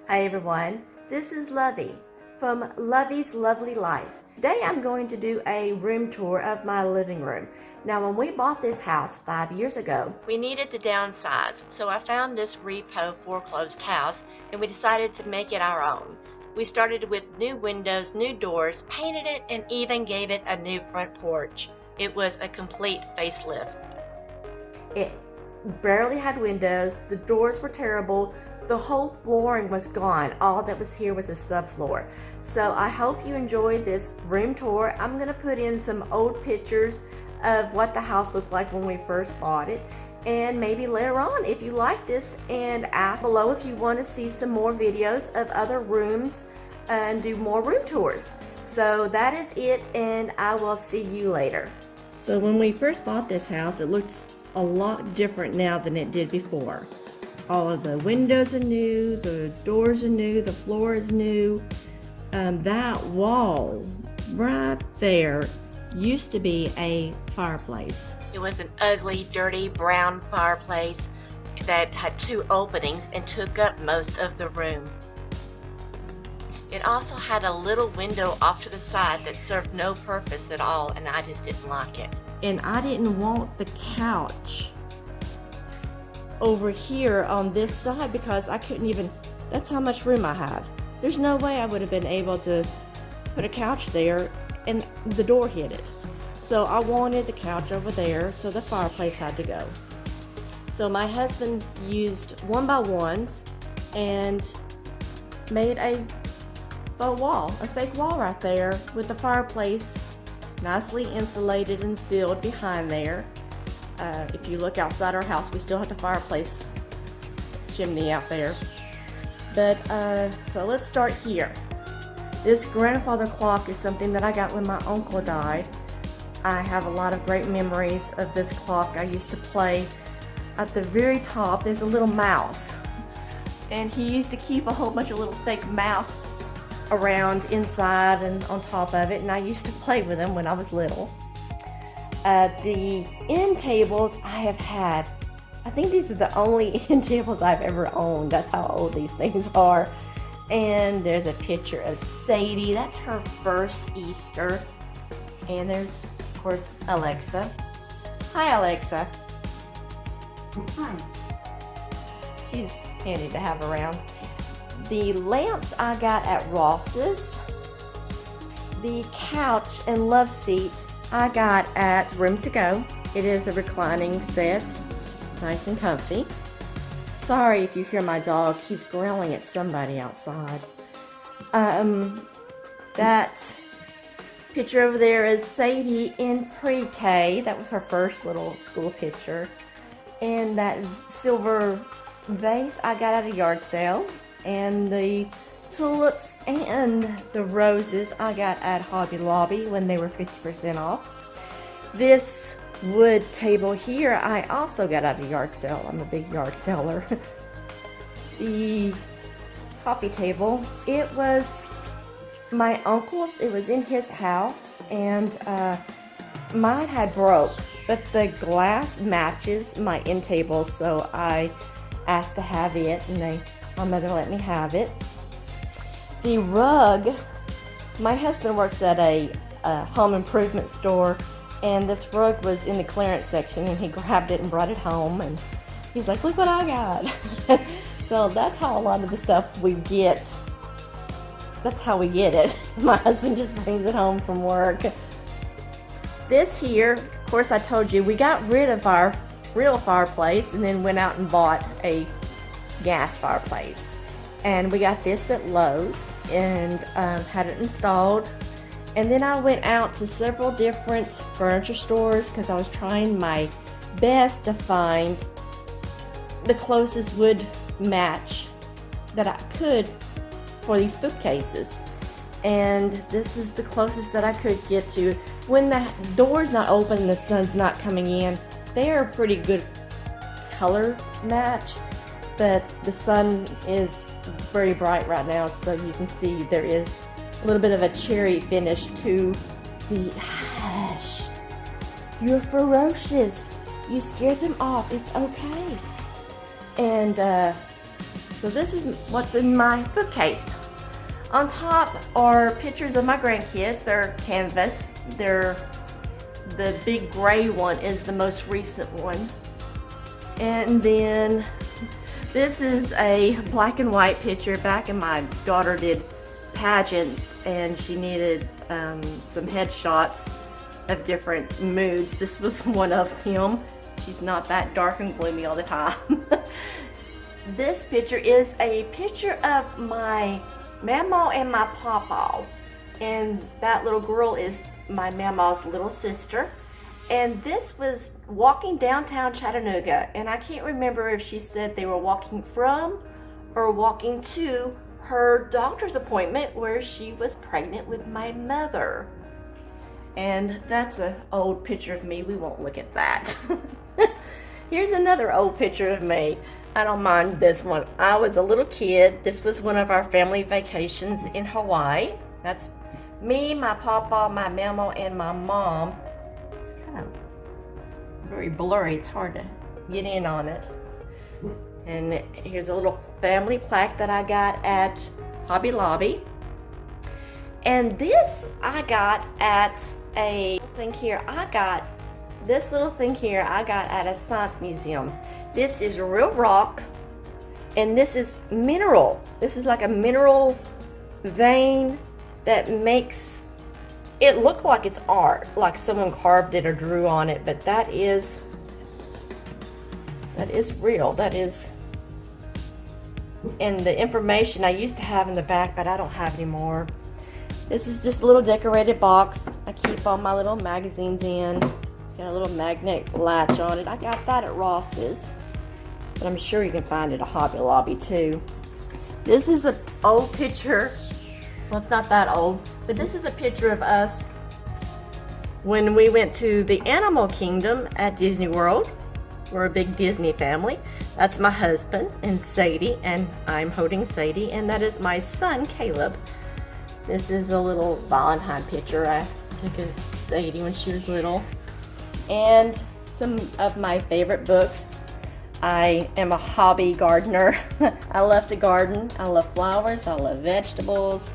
Hi everyone, this is Lovey from Lovey's Lovely Life. Today I'm going to do a room tour of my living room. Now when we bought this house 5 years ago, we needed to downsize, so I found this repo foreclosed house and we decided to make it our own. We started with new windows, new doors, painted it, and even gave it a new front porch. It was a complete facelift. It barely had windows, the doors were terrible, the whole flooring was gone. All that was here was a subfloor. So I hope you enjoyed this room tour. I'm going to put in some old pictures of what the house looked like when we first bought it. And maybe later on, if you like this, and ask below if you want to see some more videos of other rooms and do more room tours. So that is it, and I will see you later. So when we first bought this house, it looked a lot different now than it did before. All of the windows are new, the doors are new, the floor is new. That wall right there used to be a fireplace. It was an ugly, dirty brown fireplace that had 2 openings and took up most of the room. It also had a little window off to the side that served no purpose at all, and I just didn't like it. And I didn't want the couch over here on this side because I couldn't even, that's how much room I have. There's no way I would have been able to put a couch there and the door hit it. So I wanted the couch over there, so the fireplace had to go. So my husband used 1x1s and made a faux wall, a fake wall right there with the fireplace nicely insulated and sealed behind there. If you look outside our house, we still have the fireplace chimney out there. But so let's start here. This grandfather clock is something that I got when my uncle died. I have a lot of great memories of this clock. I used to play at the very top. There's a little mouse, and he used to keep a whole bunch of little fake mouse around inside and on top of it, and I used to play with them when I was little. The end tables I have had, I think these are the only end tables I've ever owned. That's how old these things are. And there's a picture of Sadie. That's her first Easter. And there's, of course, Alexa. Hi, Alexa. Hi. She's handy to have around. The lamps I got at Ross's. The couch and love seat I got at Rooms to Go. It is a reclining set, nice and comfy. Sorry if you hear my dog, he's growling at somebody outside. That picture over there is Sadie in pre-K. That was her first little school picture. And that silver vase I got at a yard sale. And the tulips and the roses I got at Hobby Lobby when they were 50% off. This wood table here I also got at a yard sale. I'm a big yard seller. The coffee table, it was my uncle's. It was in his house, and mine had broke, but the glass matches my end table, so I asked to have it, and my mother let me have it. The rug, my husband works at a home improvement store, and this rug was in the clearance section, and he grabbed it and brought it home, and he's like, look what I got. So that's how a lot of the stuff we get, that's how we get it. My husband just brings it home from work. This here, of course I told you, we got rid of our real fireplace and then went out and bought a gas fireplace. And we got this at Lowe's and had it installed. And then I went out to several different furniture stores because I was trying my best to find the closest wood match that I could for these bookcases. And this is the closest that I could get to. When the door's not open and the sun's not coming in, they are a pretty good color match, but the sun is very bright right now, so you can see there is a little bit of a cherry finish to the hush. You're ferocious. You scared them off. It's okay. And So this is what's in my bookcase. On top are pictures of my grandkids. They're canvas. The big gray one is the most recent one. And then this is a black and white picture back when my daughter did pageants and she needed some headshots of different moods. This was one of them. She's not that dark and gloomy all the time. This picture is a picture of my mama and my papa, and that little girl is my mama's little sister. And this was walking downtown Chattanooga, and I can't remember if she said they were walking from or walking to her doctor's appointment where she was pregnant with my mother. And that's an old picture of me. We won't look at that. Here's another old picture of me. I don't mind this one. I was a little kid. This was one of our family vacations in Hawaii. That's me, my papa, my mama, and my mom. It's kind of very blurry. It's hard to get in on it. And here's a little family plaque that I got at Hobby Lobby. And this I got at a thing here. This little thing here I got at a science museum. This is real rock, and this is mineral. This is like a mineral vein that makes it look like it's art, like someone carved it or drew on it, but that is real. That is, and the information I used to have in the back, but I don't have anymore. This is just a little decorated box I keep all my little magazines in. It's got a little magnet latch on it. I got that at Ross's, but I'm sure you can find it at Hobby Lobby too. This is an old picture. Well, it's not that old, but this is a picture of us when we went to the Animal Kingdom at Disney World. We're a big Disney family. That's my husband and Sadie, and I'm holding Sadie, and that is my son, Caleb. This is a little Valentine picture I took of Sadie when she was little. And some of my favorite books. I am a hobby gardener. I love to garden. I love flowers. I love vegetables.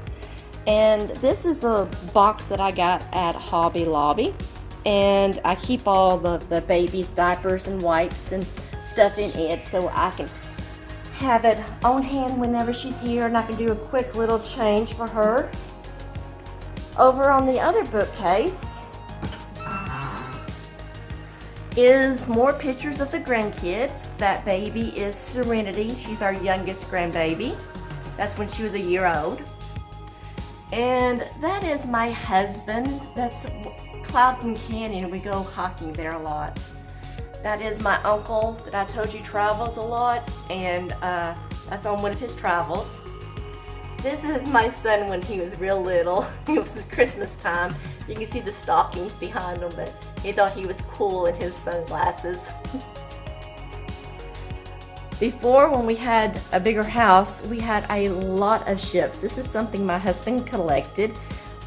And this is a box that I got at Hobby Lobby. And I keep all the baby's diapers and wipes and stuff in it so I can have it on hand whenever she's here, and I can do a quick little change for her. Over on the other bookcase is more pictures of the grandkids. That baby is Serenity. She's our youngest grandbaby. That's when she was a year old. And that is my husband. That's Cloudton Canyon. We go hiking there a lot. That is my uncle that I told you travels a lot, and that's on one of his travels. This is my son when he was real little. It was Christmas time. You can see the stockings behind him, but he thought he was cool in his sunglasses. Before, when we had a bigger house, we had a lot of ships. This is something my husband collected.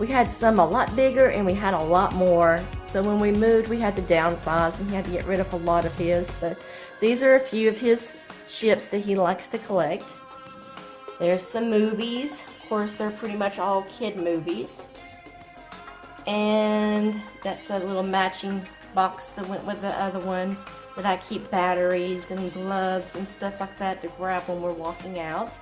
We had some a lot bigger and we had a lot more. So when we moved, we had to downsize and he had to get rid of a lot of his. But these are a few of his ships that he likes to collect. There's some movies. Of course, they're pretty much all kid movies. And that's a little matching box that went with the other one that I keep batteries and gloves and stuff like that to grab when we're walking out.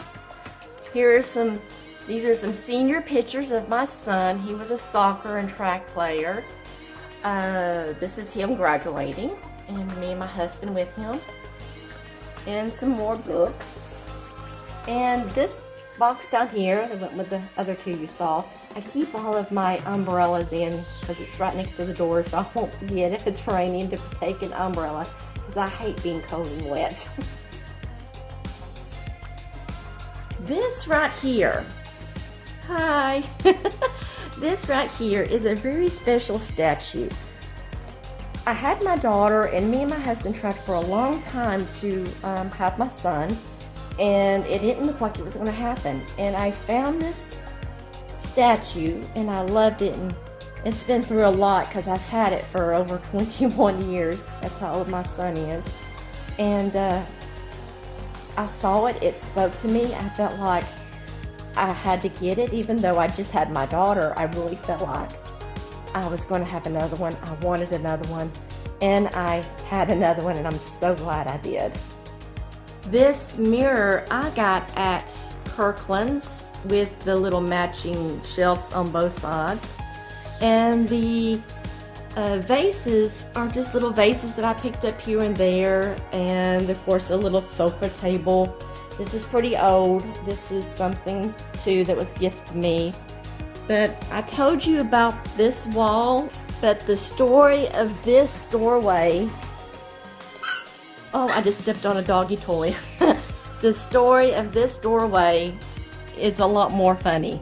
These are some senior pictures of my son. He was a soccer and track player. This is him graduating, and me and my husband with him. And some more books. And this box down here, that went with the other two you saw, I keep all of my umbrellas in because it's right next to the door, so I won't forget if it's raining to take an umbrella, because I hate being cold and wet. This right here, hi, this right here is a very special statue. I had my daughter, and me and my husband tried for a long time to have my son, and it didn't look like it was going to happen. And I found this statue, and I loved it, and it's been through a lot because I've had it for over 21 years. That's how old my son is. And I saw it, it spoke to me. I felt like I had to get it, even though I just had my daughter. I really felt like I was going to have another one. I wanted another one, and I had another one, and I'm so glad I did. This mirror I got at Kirkland's with the little matching shelves on both sides, and the vases are just little vases that I picked up here and there, and of course a little sofa table. This is pretty old. This is something too that was gifted to me. But I told you about this wall, but the story of this doorway, oh, I just stepped on a doggy toy. The story of this doorway is a lot more funny.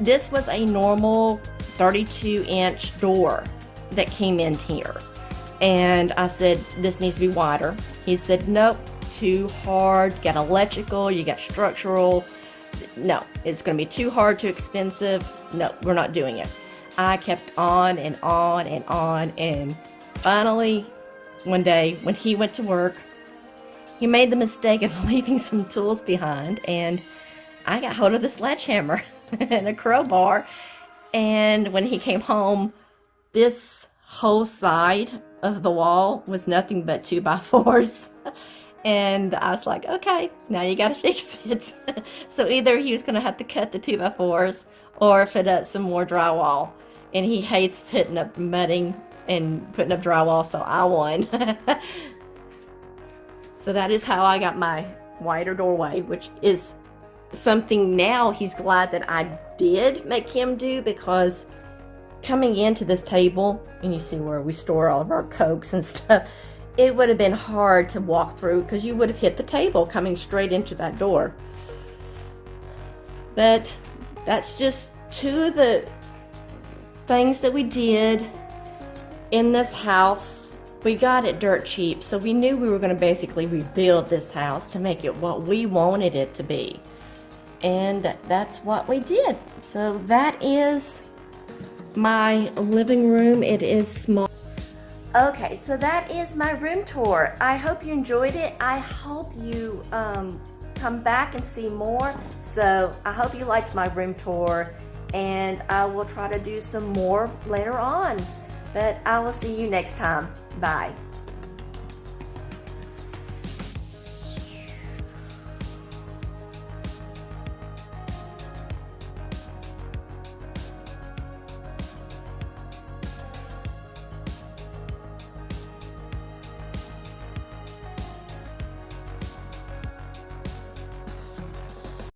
This was a normal 32-inch door that came in here, and I said this needs to be wider. He said nope, too hard, you got electrical, you got structural, no, it's going to be too hard, too expensive, no, we're not doing it. I kept on and on and on, and finally one day when he went to work, he made the mistake of leaving some tools behind, and I got hold of the sledgehammer and a crowbar. And when he came home, this whole side of the wall was nothing but 2x4s. And I was like, okay, now you gotta fix it. So either he was gonna have to cut the 2x4s or fit up some more drywall. And he hates putting up mudding and putting up drywall, so I won. So that is how I got my wider doorway, which is something now he's glad that I did make him do, because coming into this table, and you see where we store all of our Cokes and stuff, it would have been hard to walk through because you would have hit the table coming straight into that door. But that's just two of the things that we did in this house. We got it dirt cheap, so we knew we were going to basically rebuild this house to make it what we wanted it to be. And that's what we did. So that is my living room. It is small. Okay, so that is my room tour. I hope you enjoyed it. I hope you come back and see more. So I hope you liked my room tour, and I will try to do some more later on. But I will see you next time. Bye.